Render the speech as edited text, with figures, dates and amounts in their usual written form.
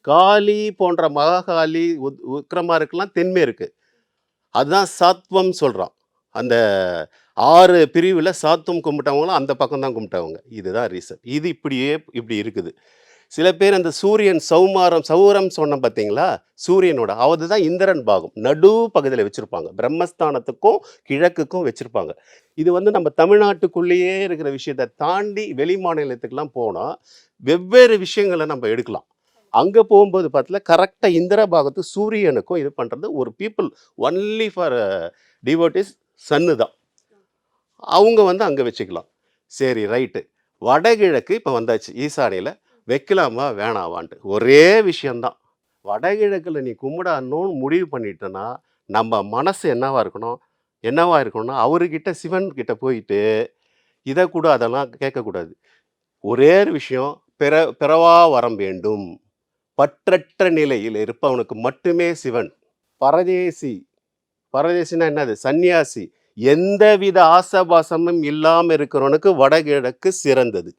காளி போன்ற மகாகாளி, விக்ரமாருக்கெல்லாம் தென்மேற்கு. அதுதான் சாத்வம் சொல்றான். அந்த 6 பிரிவுல சாத்தும் கும்பிட்டவங்களும் அந்த பக்கம் தான் கும்பிட்டவங்க. இதுதான் ரீசன். இது இப்படியே இப்படி இருக்குது. சில பேர் அந்த சூரியன் சௌரம் சொன்னேன் பார்த்தீங்களா? சூரியனோட அதுதான் இந்திரன் பாகம். நடு பகுதியில வச்சிருப்பாங்க. பிரம்மஸ்தானத்துக்கும், கிழக்குக்கும் வச்சிருப்பாங்க. இது வந்து நம்ம தமிழ்நாட்டுக்குள்ளேயே இருக்கிற விஷயத்த தாண்டி வெளி மாநிலத்துக்குலாம் போனா, வெவ்வேறு விஷயங்கள நம்ம எடுக்கலாம். அங்க போகும்போது பார்த்தீங்கன்னா, கரெக்ட்டா இந்திர பாகத்து சூரியனுக்கும் இது பண்றது ஒரு பீப்பிள் ஒன்லி ஃபார் டிவோட்டீஸ் சன்னு தான். அவங்க வந்து அங்க வச்சுக்கலாம். சரி ரைட்டு. வடகிழக்கு இப்ப வந்தாச்சு. ஈசானியில வைக்கலாமா? வேணாவான்ட்டு. ஒரே விஷயம் தான். வடகிழக்குல நீ கும்பிடணும்னு முடிவு பண்ணிட்டன்னா, நம்ம மனசு என்னவா இருக்கணும்? என்னவா இருக்கணும்னா, அவருகிட்ட சிவன் கிட்ட போயிட்டு, இத கூட அதெல்லாம் கேட்கக்கூடாது. ஒரே ஒரு விஷயம், பிறவா வரம் வேண்டும். பற்றற்ற நிலையில் இருப்பவனுக்கு மட்டுமே சிவன். பரதேசி. பரதேசின்னா என்னது? சந்நியாசி. எந்தவித ஆசாபாசமும் இல்லாம இருக்கிறவனுக்கு வடகிழக்கு சிறந்தது.